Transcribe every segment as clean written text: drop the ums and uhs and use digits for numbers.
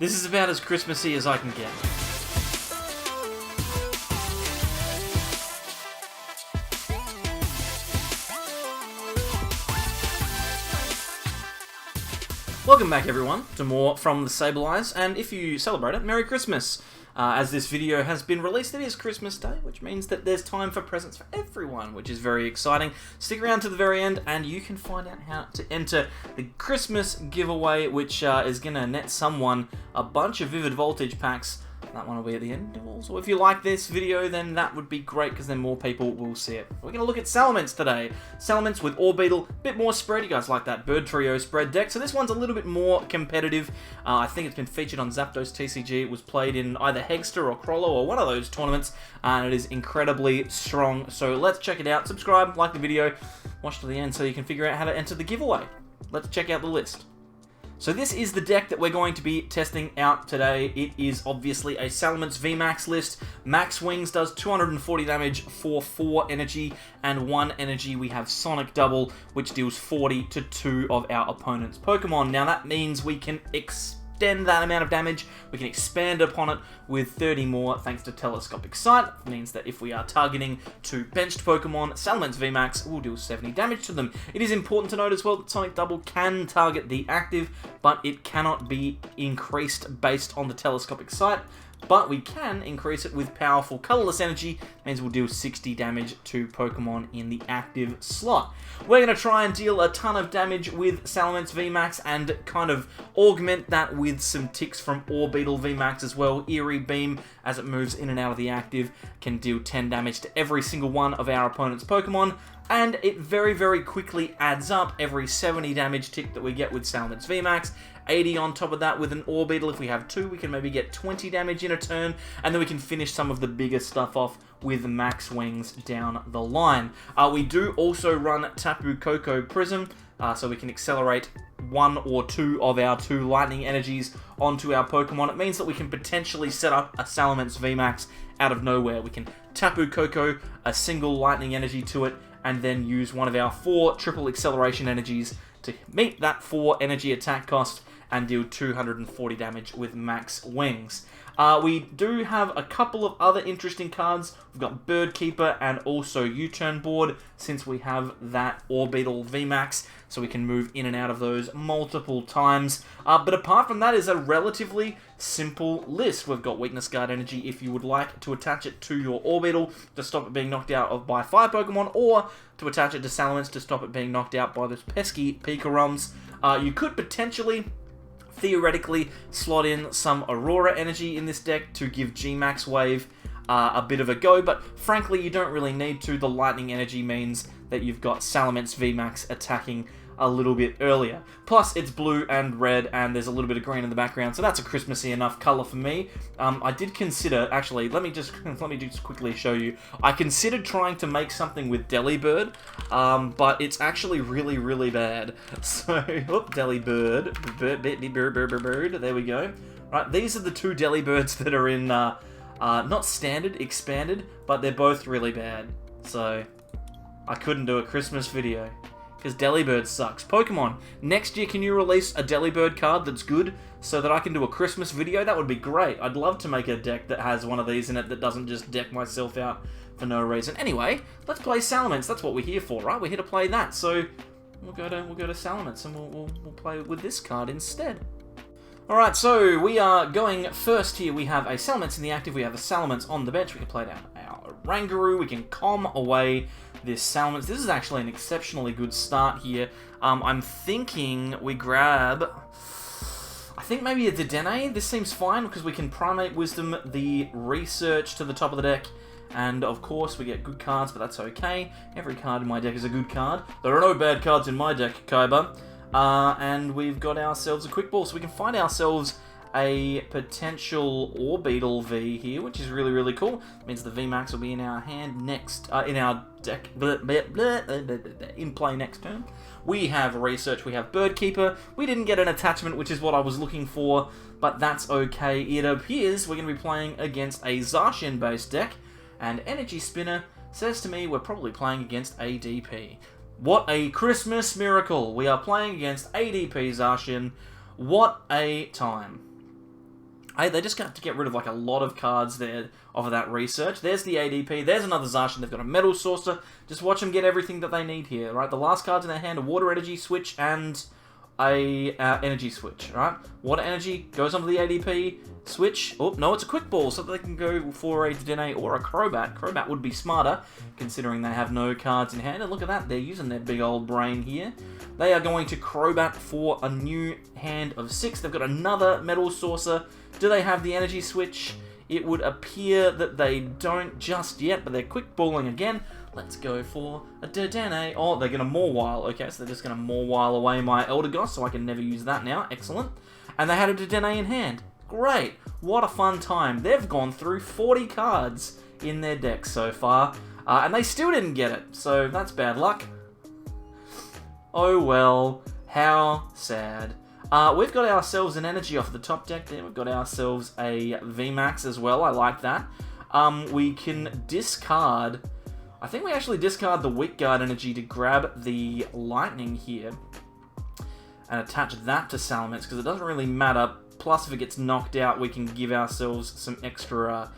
This is about as Christmassy as I can get. Welcome back everyone to more from the Sableyes, and if you celebrate it, Merry Christmas! As this video has been released, it is Christmas Day, which means that there's time for presents for everyone, which is very exciting. Stick around to the very end and you can find out how to enter the Christmas giveaway, which is going to net someone a bunch of Vivid Voltage packs. That one will be at the end. Also, if you like this video, then that would be great, because then more people will see it. We're going to look at Salamence today. Salamence with Orbeetle, a bit more spread. You guys like that Bird Trio spread deck. So this one's a little bit more competitive. I think it's been featured on Zapdos TCG. It was played in either Hegster or Crollo or one of those tournaments, and it is incredibly strong. So let's check it out. Subscribe, like the video, watch to the end so you can figure out how to enter the giveaway. Let's check out the list. So this is the deck that we're going to be testing out today. It is obviously a Salamence VMAX list. Max Wings does 240 damage for 4 energy, and 1 energy we have Sonic Double, which deals 40 to 2 of our opponent's Pokemon. Now that means we can extend that amount of damage, we can expand upon it with 30 more thanks to Telescopic Sight. It means that if we are targeting 2 benched Pokemon, Salamence VMAX will deal 70 damage to them. It is important to note as well that Sonic Double can target the active, but it cannot be increased based on the Telescopic Sight. But we can increase it with powerful colorless energy, means we'll deal 60 damage to Pokemon in the active slot. We're going to try and deal a ton of damage with Salamence VMAX and kind of augment that with some ticks from Orbeetle VMAX as well. Eerie Beam, as it moves in and out of the active, can deal 10 damage to every single one of our opponent's Pokemon, and it very, very quickly adds up. Every 70 damage tick that we get with Salamence VMAX, 80 on top of that with an Orbeetle. If we have 2, we can maybe get 20 damage in a turn, and then we can finish some of the bigger stuff off with Max Wings down the line. We do also run Tapu Koko Prism, so we can accelerate 1 or 2 of our 2 lightning energies onto our Pokemon. It means that we can potentially set up a Salamence VMAX out of nowhere. We can Tapu Koko a single lightning energy to it, and then use one of our 4 triple acceleration energies to meet that 4 energy attack cost and deal 240 damage with Max Wings. We do have a couple of other interesting cards. We've got Bird Keeper and also U-Turn Board, since we have that Orbeetle VMAX, so we can move in and out of those multiple times. But apart from that, is a relatively simple list. We've got Weakness Guard Energy if you would like to attach it to your Orbeetle to stop it being knocked out by fire Pokemon, or to attach it to Salamence to stop it being knocked out by those pesky Picarums. You could potentially, theoretically, slot in some Aurora energy in this deck to give G-Max Wave a bit of a go, but frankly you don't really need to. The lightning energy means that you've got Salamence VMAX attacking a little bit earlier. Plus it's blue and red, and there's a little bit of green in the background, so that's a Christmassy enough color for me. I did consider, actually, let me just quickly show you. I considered trying to make something with Delibird, but it's actually really, really bad. So, Delibird, bird, there we go. Right, these are the 2 Delibirds that are in, not standard, expanded, but they're both really bad. So, I couldn't do a Christmas video, because Delibird sucks. Pokemon, next year can you release a Delibird card that's good so that I can do a Christmas video? That would be great. I'd love to make a deck that has one of these in it that doesn't just deck myself out for no reason. Anyway, let's play Salamence. That's what we're here for, right? We're here to play that. So we'll go to Salamence, and we'll play with this card instead. Alright, so we are going first here. We have a Salamence in the active, we have a Salamence on the bench. We can play down our Oranguru, we can calm away this Salamence. This is actually an exceptionally good start here. I'm thinking we grab, I think maybe a Dedenne. This seems fine because we can Primate Wisdom the Research to the top of the deck, and of course we get good cards, but that's okay. Every card in my deck is a good card. There are no bad cards in my deck, Kaiba. And we've got ourselves a Quick Ball, so we can find ourselves a potential Orbeetle V here, which is really, really cool. It means the VMAX will be in our hand next, in our deck, in play next turn. We have Research, we have Bird Keeper. We didn't get an attachment, which is what I was looking for, but that's okay. It appears we're going to be playing against a Zacian-based deck, and Energy Spinner says to me we're probably playing against ADP. What a Christmas miracle! We are playing against ADP Zacian. What a time. Hey, they just got to get rid of like a lot of cards there off of that research. There's the ADP. There's another Zacian. They've got a Metal Saucer. Just watch them get everything that they need here, right? The last cards in their hand are Water Energy Switch and a Energy Switch, right? Water Energy goes onto the ADP switch. Oh, no, it's a Quick Ball, so they can go for a Dedenne or a Crobat. Crobat would be smarter, considering they have no cards in hand. And look at that, they're using their big old brain here. They are going to Crobat for a new hand of 6. They've got another Metal Saucer. Do they have the Energy Switch? It would appear that they don't just yet, but they're Quick Balling again. Let's go for a Dedenne. Oh, they're going to Mawile. Okay, so they're just going to Mawile away my Eldegoss, so I can never use that now. Excellent. And they had a Dedenne in hand. Great. What a fun time. They've gone through 40 cards in their deck so far, and they still didn't get it, so that's bad luck. Oh well, how sad. We've got ourselves an energy off the top deck there. We've got ourselves a VMAX as well. I like that. We can discard... I think we actually discard the Weak Guard energy to grab the Lightning here and attach that to Salamence, because it doesn't really matter. Plus, if it gets knocked out, we can give ourselves some extra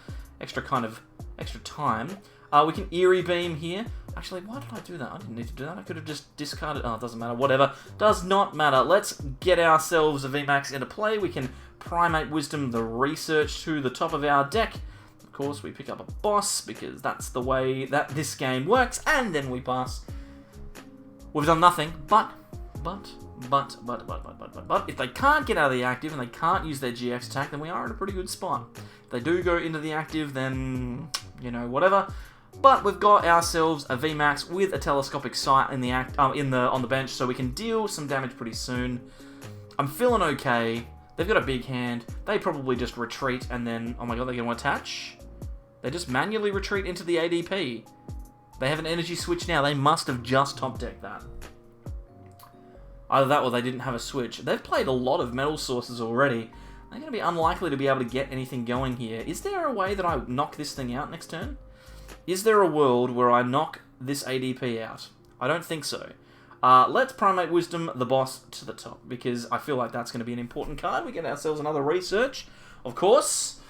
time. We can Eerie Beam here. Actually, why did I do that? I didn't need to do that. I could have just discarded... Oh, it doesn't matter. Whatever. Does not matter. Let's get ourselves a VMAX into play. We can Primate Wisdom the Research to the top of our deck. Of course, we pick up a boss, because that's the way that this game works. And then we pass. We've done nothing, but if they can't get out of the active and they can't use their GX attack, then we are in a pretty good spot. If they do go into the active, then, you know, whatever. But we've got ourselves a VMAX with a Telescopic Sight in the on the bench, so we can deal some damage pretty soon. I'm feeling okay. They've got a big hand. They probably just retreat and then... Oh my god, they're going to attach? They just manually retreat into the ADP. They have an energy switch now. They must have just top-decked that. Either that or they didn't have a switch. They've played a lot of Metal Sources already. They're going to be unlikely to be able to get anything going here. Is there a way that I knock this thing out next turn? Is there a world where I knock this ADP out? I don't think so. Let's Primate Wisdom the boss to the top, because I feel like that's going to be an important card. We get ourselves another Research, of course.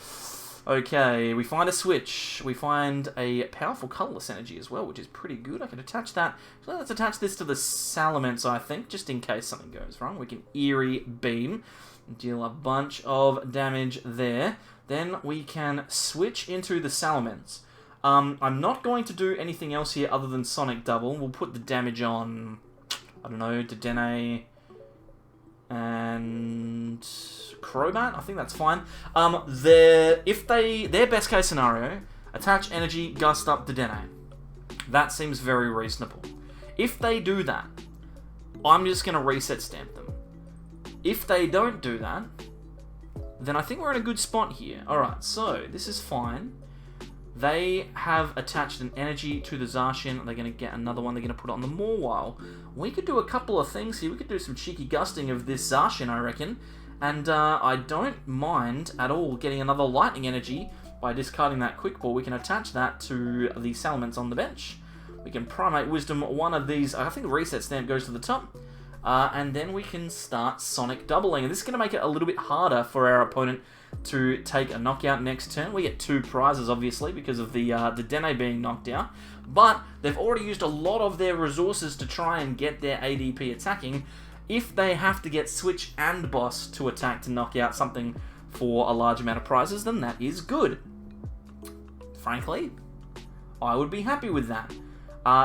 Okay, we find a switch. We find a powerful Colorless Energy as well, which is pretty good. I can attach that. So let's attach this to the Salamence, I think, just in case something goes wrong. We can Eerie Beam, deal a bunch of damage there. Then we can switch into the Salamence. I'm not going to do anything else here other than Sonic Double. We'll put the damage on, I don't know, Dedenne and Crobat. I think that's fine. Their best case scenario, attach energy, gust up Dedenne. That seems very reasonable. If they do that, I'm just going to reset stamp them. If they don't do that, then I think we're in a good spot here. Alright, so this is fine. They have attached an energy to the Zacian. They're going to get another one. They're going to put it on the Mawile. We could do a couple of things here. We could do some cheeky gusting of this Zacian, I reckon. And I don't mind at all getting another Lightning Energy by discarding that Quick Ball. We can attach that to the Salamence on the bench. We can Primate Wisdom one of these. I think the Reset Stamp goes to the top. And then we can start Sonic Doubling. And this is going to make it a little bit harder for our opponent to take a knockout next turn. We get 2 prizes, obviously, because of the Dedenne being knocked out. But they've already used a lot of their resources to try and get their ADP attacking. If they have to get Switch and Boss to attack to knock out something for a large amount of prizes, then that is good. Frankly, I would be happy with that.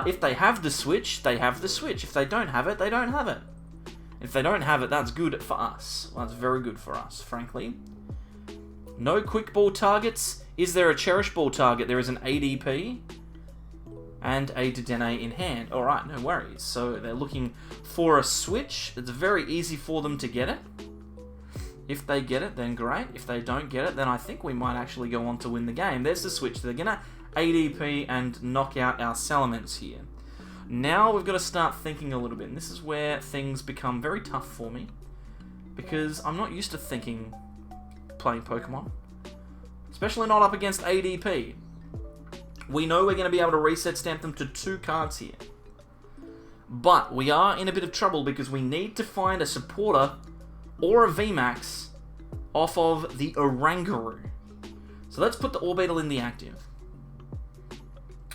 If they have the Switch, they have the Switch. If they don't have it, they don't have it. If they don't have it, that's good for us. Well, that's very good for us, frankly. No Quick Ball targets. Is there a Cherish Ball target? There is an ADP and a Dedenne in hand. Alright, no worries. So they're looking for a switch. It's very easy for them to get it. If they get it, then great. If they don't get it, then I think we might actually go on to win the game. There's the switch. They're going to ADP and knock out our Salamence here. Now we've got to start thinking a little bit. And this is where things become very tough for me, because I'm not used to thinking playing Pokemon, especially not up against ADP. We know we're going to be able to reset stamp them to 2 cards here, but we are in a bit of trouble because we need to find a supporter or a VMAX off of the Oranguru. So let's put the Orbeetle in the active.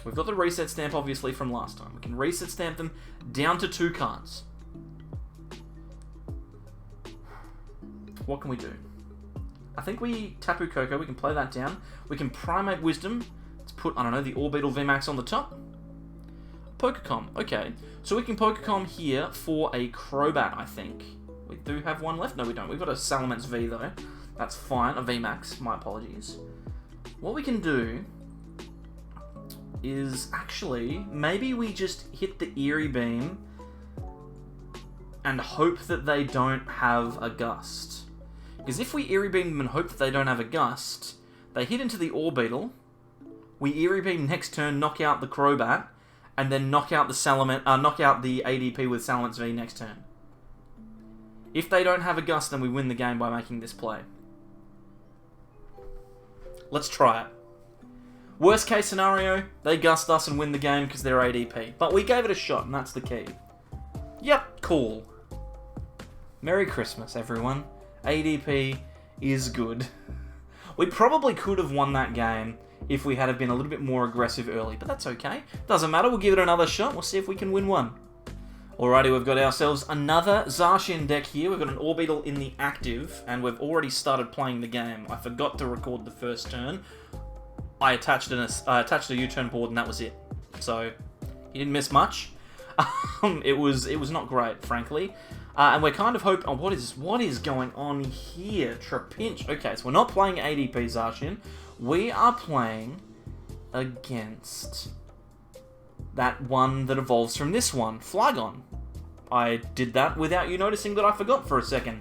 We've got the reset stamp, obviously, from last time. We can reset stamp them down to 2 cards. What can we do? I think we Tapu Koko, we can play that down. We can Primate Wisdom. Let's put, I don't know, the Orbeetle VMAX on the top. Pokecom, okay. So we can Pokecom here for a Crobat, I think. We do have one left? No, we don't. We've got a Salamence V, though. That's fine. A VMAX, my apologies. What we can do is actually, maybe we just hit the Eerie Beam and hope that they don't have a Gust. Because if we Eerie Beam them and hope that they don't have a Gust, they hit into the Orbeetle, we Eerie Beam next turn, knock out the Crobat, and then knock out the knock out the ADP with Salamence V next turn. If they don't have a Gust, then we win the game by making this play. Let's try it. Worst case scenario, they Gust us and win the game because they're ADP. But we gave it a shot, and that's the key. Yep, cool. Merry Christmas, everyone. ADP is good. We probably could have won that game if we had been a little bit more aggressive early, but that's okay. Doesn't matter, we'll give it another shot. We'll see if we can win one. Alrighty, we've got ourselves another Zacian deck here. We've got an Orbeetle in the active, and we've already started playing the game. I forgot to record the first turn. I attached a U-Turn board, and that was it. So, he didn't miss much. It was not great, frankly. And we're kind of hoping... Oh, what is going on here? Trapinch. Okay, so we're not playing ADP Zacian. We are playing against that one that evolves from this one, Flygon. I did that without you noticing that I forgot for a second.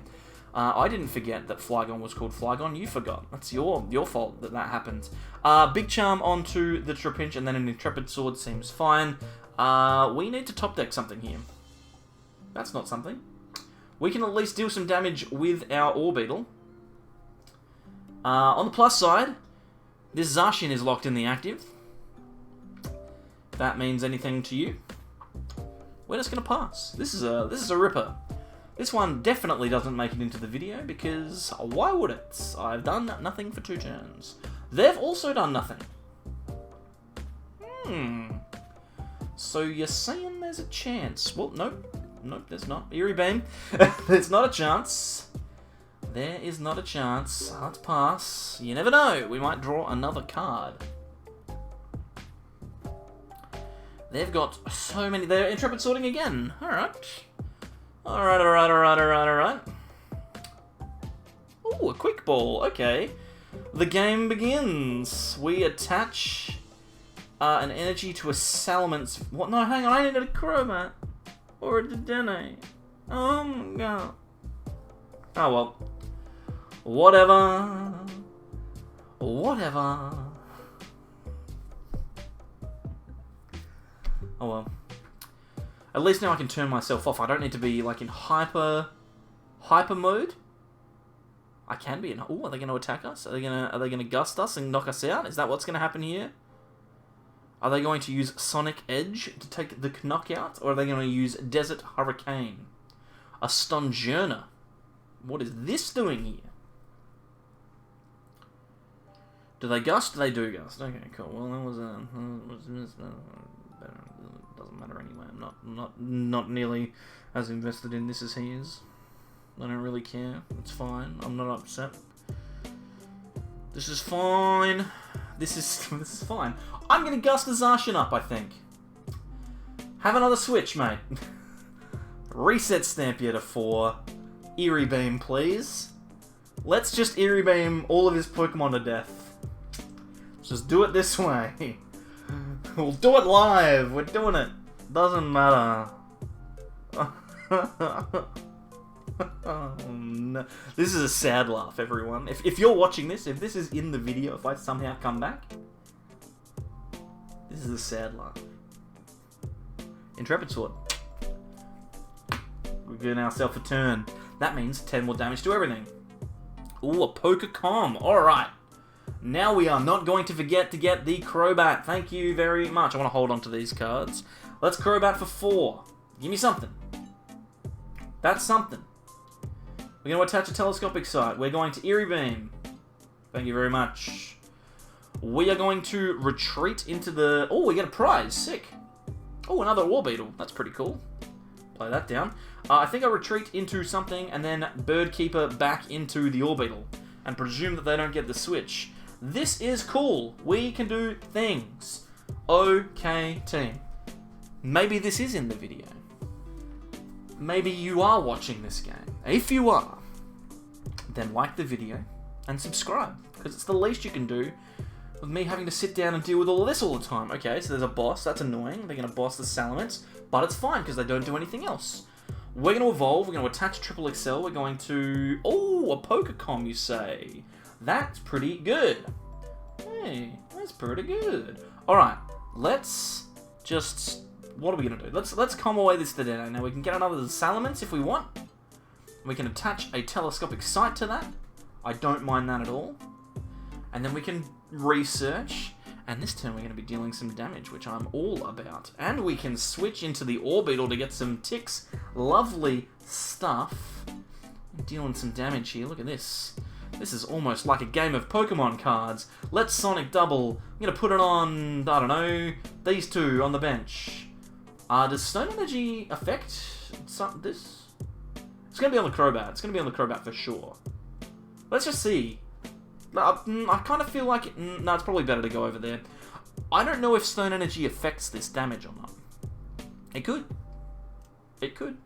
I didn't forget that Flygon was called Flygon. You forgot. That's your fault that happened. Big Charm onto the Trapinch, and then an Intrepid Sword seems fine. We need to top deck something here. That's not something. We can at least deal some damage with our Orbeetle. On the plus side, this Zacian is locked in the active. If that means anything to you, we're just gonna pass. This is a ripper. This one definitely doesn't make it into the video because why would it? I've done nothing for 2 turns. They've also done nothing. So you're saying there's a chance? Well, nope. Nope, there's not. Eerie Beam. There's not a chance. There is not a chance. Let's pass. You never know. We might draw another card. They've got so many. They're Intrepid Sorting again. Alright. Alright. Ooh, a Quick Ball. Okay. The game begins. We attach an energy to a Salamence. What? No, hang on. I needed a Crobat. Or a Dedenne. Oh my god. Oh well. Whatever. Oh well. At least now I can turn myself off. I don't need to be like in hyper mode. I can be in. Oh, are they going to attack us? Are they going to gust us and knock us out? Is that what's going to happen here? Are they going to use Sonic Edge to take the knockout, or are they going to use Desert Hurricane? A Stunjourner. What is this doing here? Do they gust? Do they do gust? Okay, cool. Well, that was doesn't matter anyway. I'm not nearly as invested in this as he is. I don't really care. It's fine. I'm not upset. This is fine. This is fine. I'm gonna gust the Zacian up, I think. Have another switch, mate. Reset stamp you to 4. Eerie Beam, please. Let's just Eerie Beam all of his Pokemon to death. Let's just do it this way. We'll do it live. We're doing it. Doesn't matter. Oh, no. This is a sad laugh, everyone. If you're watching this, if this is in the video, if I somehow come back, this is a sad laugh. Intrepid Sword. We're giving ourselves a turn. That means 10 more damage to everything. Ooh, a Pokecom. Alright. Now we are not going to forget to get the Crobat. Thank you very much. I want to hold on to these cards. Let's Crobat for 4. Give me something. That's something. We're going to attach a Telescopic Sight. We're going to Eerie Beam. Thank you very much. We are going to retreat into the... Oh, we get a prize. Sick. Oh, another Orbeetle. That's pretty cool. Play that down. I think I retreat into something and then Bird Keeper back into the Orbeetle. And presume that they don't get the switch. This is cool. We can do things. Okay, team. Maybe this is in the video. Maybe you are watching this game. If you are, then like the video and subscribe. Because it's the least you can do with me having to sit down and deal with all of this all the time. Okay, so there's a boss. That's annoying. They're going to boss the Salamence. But it's fine because they don't do anything else. We're going to evolve. We're going to attach Triple XL. We're going to... Oh, a Pokecom, you say. That's pretty good. Hey, that's pretty good. Alright, let's just... What are we going to do? Let's calm away this Dedenne. Now, we can get another Salamence if we want. We can attach a Telescopic Sight to that. I don't mind that at all. And then we can research. And this turn we're going to be dealing some damage, which I'm all about. And we can switch into the Orbeetle to get some ticks. Lovely stuff. Dealing some damage here. Look at this. This is almost like a game of Pokemon cards. Let's Sonic Double. I'm going to put it on, I don't know, these two on the bench. Does Stone Energy affect this? It's going to be on the Crobat. It's going to be on the Crobat for sure. Let's just see. I kind of feel like... No, it's probably better to go over there. I don't know if Stone Energy affects this damage or not. It could. It could.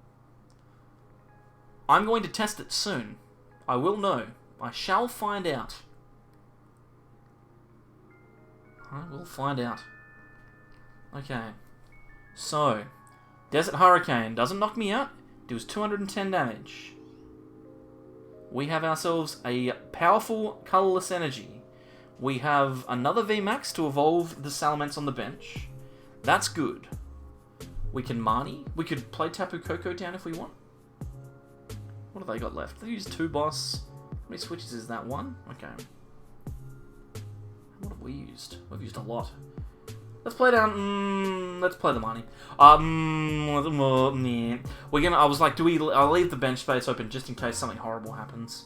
I'm going to test it soon. I will know. I shall find out. I will find out. Okay. So, Desert Hurricane doesn't knock me out. Deals 210 damage. We have ourselves a powerful colourless energy. We have another VMAX to evolve the Salamence on the bench. That's good. We can Marnie. We could play Tapu Koko down if we want. What have they got left? They use 2 boss. How many switches is that? 1? Okay. What have we used? We've used a lot. Let's play down... let's play the Marnie. We're gonna... I was like, I'll leave the bench space open just in case something horrible happens.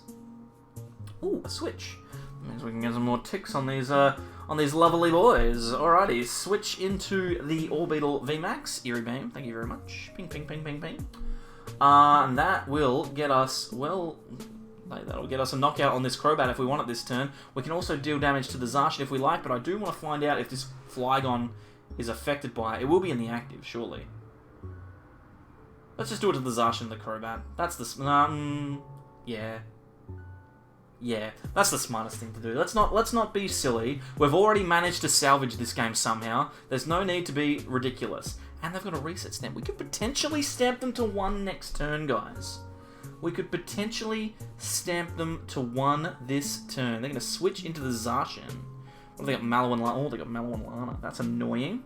Ooh, a switch. That means we can get some more ticks on these lovely boys. Alrighty, switch into the Orbeetle VMAX. Eerie Beam, thank you very much. Ping, ping, ping, ping, ping. And that will get us, well... That'll get us a knockout on this Crobat if we want it this turn. We can also deal damage to the Zacian if we like, but I do want to find out if this Flygon is affected by it. It will be in the active, surely. Let's just do it to the Zacian and the Crobat. That's the... yeah. Yeah, that's the smartest thing to do. Let's not be silly. We've already managed to salvage this game somehow. There's no need to be ridiculous. And they've got a reset stamp. We could potentially stamp them to 1 next turn, guys. We could potentially stamp them to 1 this turn. They're going to switch into the Zacian. What have they got? Mallow and Lana. Oh, they got Mallow and Lana. That's annoying.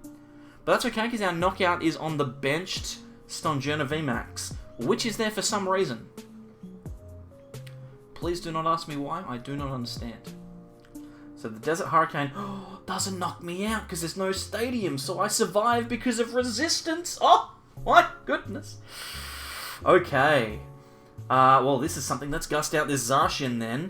But that's okay, because our knockout is on the benched Stonjourner VMAX, which is there for some reason. Please do not ask me why. I do not understand. So the Desert Hurricane doesn't knock me out because there's no stadium, so I survive because of resistance. Oh, my goodness. Okay. Well, this is something. Let's gust out this Zacian then.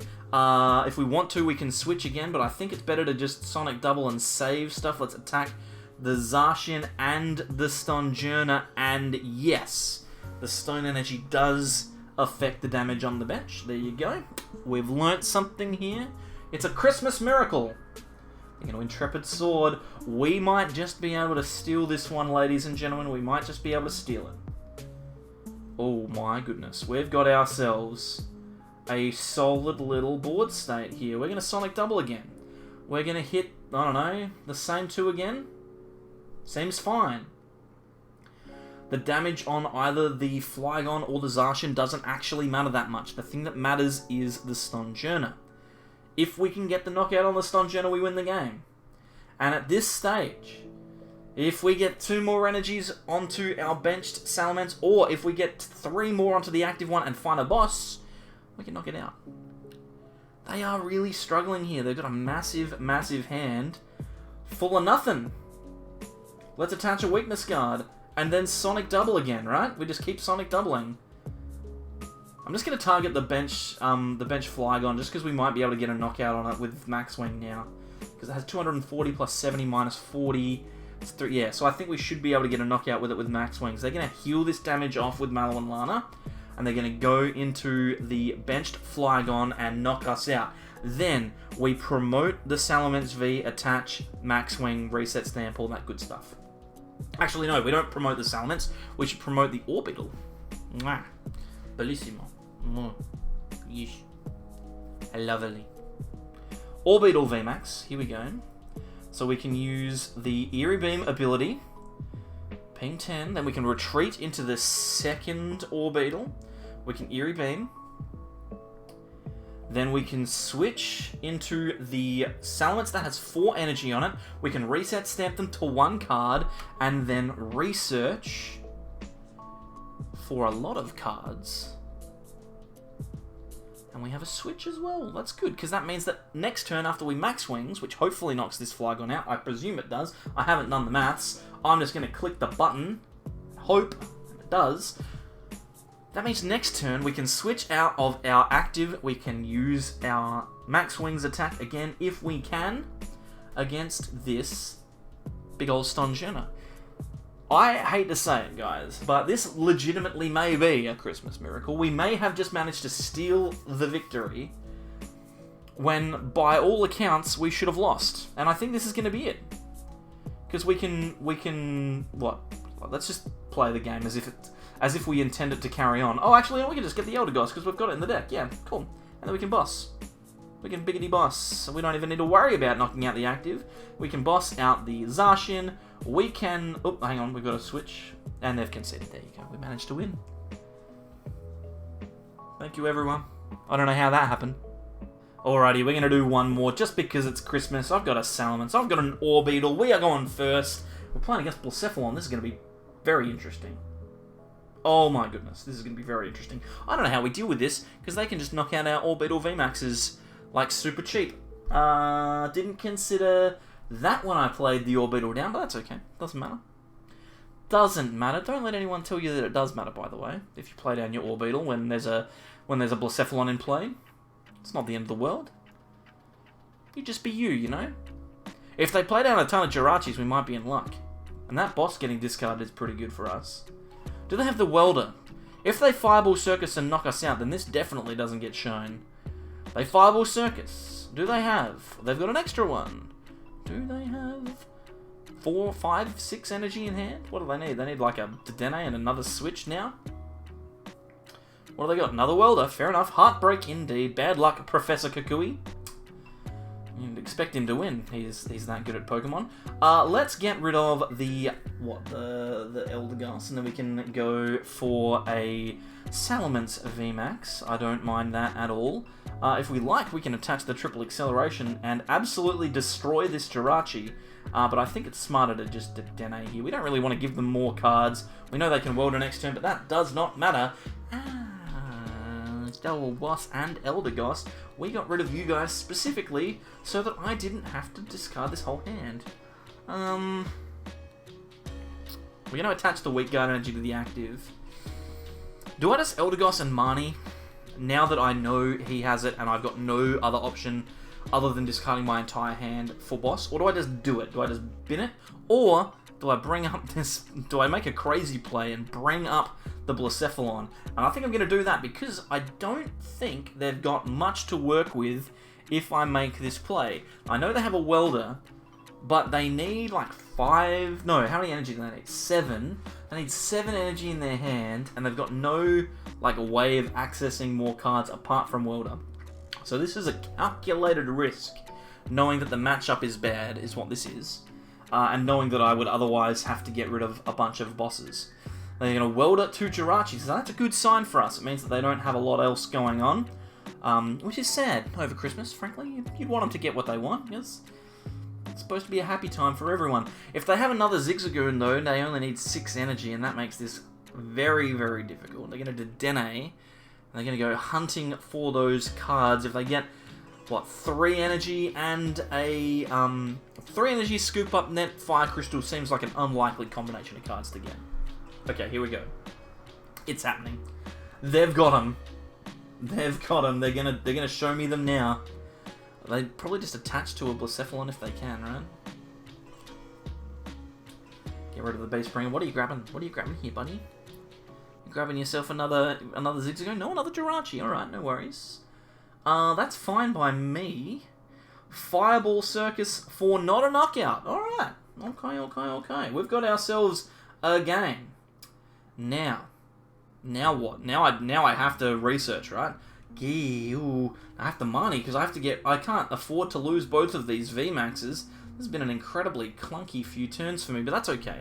If we want to, we can switch again, but I think it's better to just Sonic Double and save stuff. Let's attack the Zacian and the Stonjourner, and yes, the Stone Energy does affect the damage on the bench. There you go. We've learnt something here. It's a Christmas miracle. You're going to Intrepid Sword. We might just be able to steal this one, ladies and gentlemen. We might just be able to steal it. Oh my goodness, we've got ourselves a solid little board state here. We're going to Sonic Double again. We're going to hit, I don't know, the same 2 again. Seems fine. The damage on either the Flygon or the Zacian doesn't actually matter that much. The thing that matters is the Stonjourner. If we can get the knockout on the Stonjourner, we win the game. And at this stage... if we get 2 more energies onto our benched Salamence, or if we get 3 more onto the active one and find a boss, we can knock it out. They are really struggling here. They've got a massive, massive hand full of nothing. Let's attach a weakness guard, and then Sonic Double again, right? We just keep Sonic Doubling. I'm just going to target the bench Flygon just because we might be able to get a knockout on it with Max Wing now. Because it has 240 plus 70 minus 40. It's yeah, so I think we should be able to get a knockout with it with Max Wings. They're going to heal this damage off with Mallow and Lana. And they're going to go into the benched Flygon and knock us out. Then we promote the Salamence V, attach Max Wing, reset stamp, all that good stuff. Actually, no, we don't promote the Salamence. We should promote the Orbeetle. Mwah. Bellissimo. Mwah. Yeesh. Lovely. Orbeetle VMAX. Here we go. So we can use the Eerie Beam ability. Ping 10. Then we can retreat into the second Orbeetle. We can Eerie Beam. Then we can switch into the Salamence that has 4 energy on it. We can reset stamp them to 1 card, and then research for a lot of cards. And we have a switch as well. That's good, because that means that next turn after we Max Wings, which hopefully knocks this Flygon out, I presume it does. I haven't done the maths. I'm just going to click the button. Hope it does. That means next turn we can switch out of our active. We can use our Max Wings attack again if we can against this big old Stonjourner. I hate to say it, guys, but this legitimately may be a Christmas miracle. We may have just managed to steal the victory when, by all accounts, we should have lost. And I think this is going to be it. Because we can, what? Let's just play the game as if we intend it to carry on. Oh, actually, no, we can just get the Eldegoss because we've got it in the deck. Yeah, cool. And then we can boss. We can biggity boss. So we don't even need to worry about knocking out the active. We can boss out the Zacian. We can... Oh, hang on. We've got to switch. And they've conceded. There you go. We managed to win. Thank you, everyone. I don't know how that happened. Alrighty, we're going to do one more just because it's Christmas. I've got a Salamence. I've got an Orbeetle. We are going first. We're playing against Blacephalon. This is going to be very interesting. Oh my goodness. This is going to be very interesting. I don't know how we deal with this because they can just knock out our Orbeetle VMAXs like super cheap. Didn't consider that when I played the Orbeetle down, but that's okay. Doesn't matter. Doesn't matter. Don't let anyone tell you that it does matter, by the way. If you play down your Orbeetle when there's a Blacephalon in play, it's not the end of the world. You just be you know? If they play down a ton of Jirachis, we might be in luck. And that boss getting discarded is pretty good for us. Do they have the Welder? If they Fireball Circus and knock us out, then this definitely doesn't get shown. They Fireball Circus. Do they have? They've got an extra one. Do they have 4, 5, 6 energy in hand? What do they need? They need like a Dedenne and another switch now? What do they got? Another Welder. Fair enough. Heartbreak indeed. Bad luck, Professor Kukui. You'd expect him to win. He's that good at Pokemon. Let's get rid of the Eldegoss, and then we can go for a Salamence VMAX. I don't mind that at all. If we like, we can attach the triple acceleration and absolutely destroy this Jirachi. But I think it's smarter to just Dedenne here. We don't really want to give them more cards. We know they can Welder next turn, but that does not matter. Double Boss and Eldegoss. We got rid of you guys specifically so that I didn't have to discard this whole hand. We're going to attach the Weak Guard energy to the active. Do I just Eldegoss and Marnie now that I know he has it and I've got no other option other than discarding my entire hand for boss? Or do I just do it? Do I just bin it? Or do I bring up this... Do I make a crazy play and bring up the Blacephalon? And I think I'm going to do that because I don't think they've got much to work with if I make this play. I know they have a Welder, but they need like 5... No, how many energy do they need? 7. They need 7 energy in their hand, and they've got no like way of accessing more cards apart from Welder. So this is a calculated risk, knowing that the matchup is bad, is what this is. And knowing that I would otherwise have to get rid of a bunch of bosses. They're going to Welder 2 Jirachi, so that's a good sign for us. It means that they don't have a lot else going on, which is sad over Christmas, frankly. You'd want them to get what they want, yes? It's supposed to be a happy time for everyone. If they have another Zigzagoon, though, they only need 6 energy, and that makes this very, very difficult. They're going to Dedenne, and they're going to go hunting for those cards. If they get... what, 3 energy and a 3 energy scoop up net fire crystal seems like an unlikely combination of cards to get. Okay, here we go. It's happening. They've got him. They've got them. They're gonna show me them now. They probably just attach to a Blacephalon if they can, right? Get rid of the base spring. What are you grabbing? What are you grabbing here, buddy? You grabbing yourself another Zigzagoon? No, another Jirachi. All right, no worries. That's fine by me. Fireball Circus for not a knockout. All right. Okay. We've got ourselves a game. Now what? Now I have to research, right? Ooh, I have to money because I can't afford to lose both of these VMAXs. This has been an incredibly clunky few turns for me, but that's okay.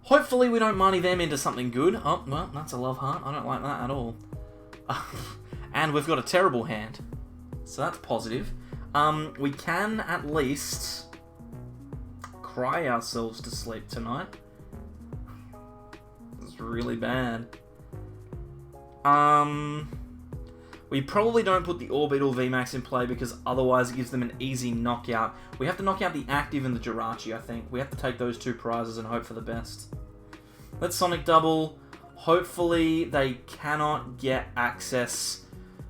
Hopefully we don't money them into something good. Oh, well, that's a love heart. I don't like that at all. And we've got a terrible hand. So that's positive. We can at least cry ourselves to sleep tonight. It's really bad. We probably don't put the Orbeetle VMAX in play because otherwise it gives them an easy knockout. We have to knock out the active and the Jirachi, I think. We have to take those two prizes and hope for the best. Let's Sonic Double. Hopefully they cannot get access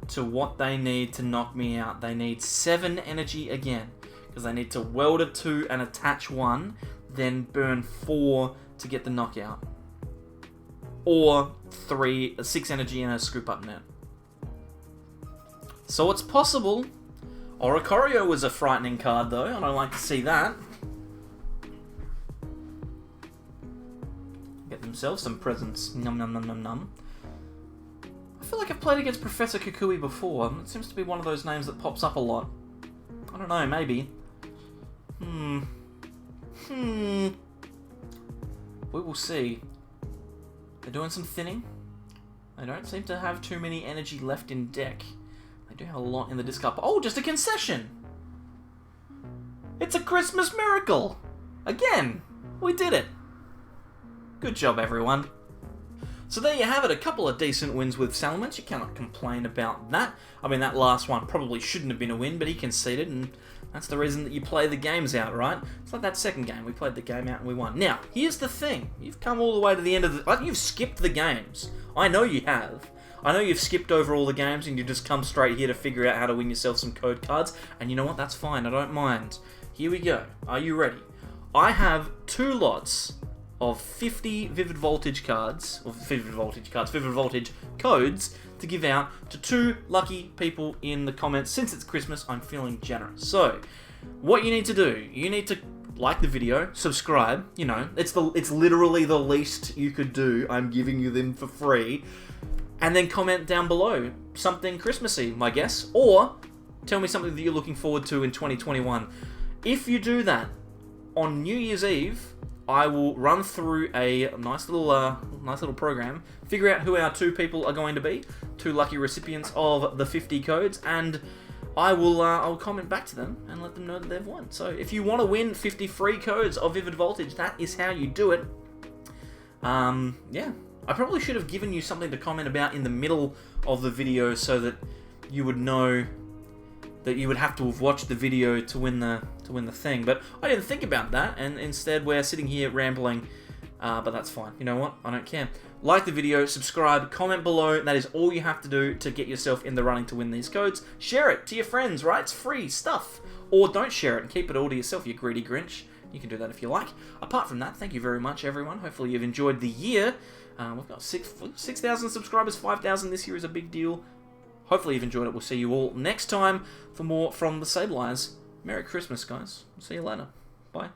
to what they need to knock me out. They need 7 energy again because they need to weld a 2 and attach 1, then burn 4 to get the knockout. Or 6 energy and a scoop up net. So it's possible. Oricorio was a frightening card though. I don't like to see that. Get themselves some presents. Num num num num num. I feel like I've played against Professor Kukui before. It seems to be one of those names that pops up a lot. I don't know, maybe. We will see. They're doing some thinning. They don't seem to have too many energy left in deck. They do have a lot in the discard. Oh, just a concession! It's a Christmas miracle! Again! We did it! Good job, everyone. So there you have it, a couple of decent wins with Salamence. You cannot complain about that. I mean, that last one probably shouldn't have been a win, but he conceded, and that's the reason that you play the games out, right? It's like that second game. We played the game out and we won. Now, here's the thing. You've come all the way to the end of the... Like, you've skipped the games. I know you have. I know you've skipped over all the games and you just come straight here to figure out how to win yourself some code cards. And you know what? That's fine. I don't mind. Here we go. Are you ready? I have 2 lots of 50 Vivid Voltage cards, or Vivid Voltage codes to give out to 2 lucky people in the comments. Since it's Christmas, I'm feeling generous. So, what you need to do, you need to like the video, subscribe, you know, it's literally the least you could do. I'm giving you them for free. And then comment down below something Christmassy, I guess, or tell me something that you're looking forward to in 2021. If you do that, on New Year's Eve, I will run through a nice little program, figure out who our 2 people are going to be, 2 lucky recipients of the 50 codes, and I'll comment back to them and let them know that they've won. So if you want to win 50 free codes of Vivid Voltage, that is how you do it. Yeah. I probably should have given you something to comment about in the middle of the video so that you would know that you would have to have watched the video to win the thing. But I didn't think about that, and instead we're sitting here rambling. But that's fine. You know what? I don't care. Like the video, subscribe, comment below. That is all you have to do to get yourself in the running to win these codes. Share it to your friends, right? It's free stuff. Or don't share it and keep it all to yourself, you greedy Grinch. You can do that if you like. Apart from that, thank you very much, everyone. Hopefully you've enjoyed the year. We've got 6,000 subscribers. 5,000 this year is a big deal. Hopefully you've enjoyed it. We'll see you all next time for more from the Sableyes. Merry Christmas, guys. See you later. Bye.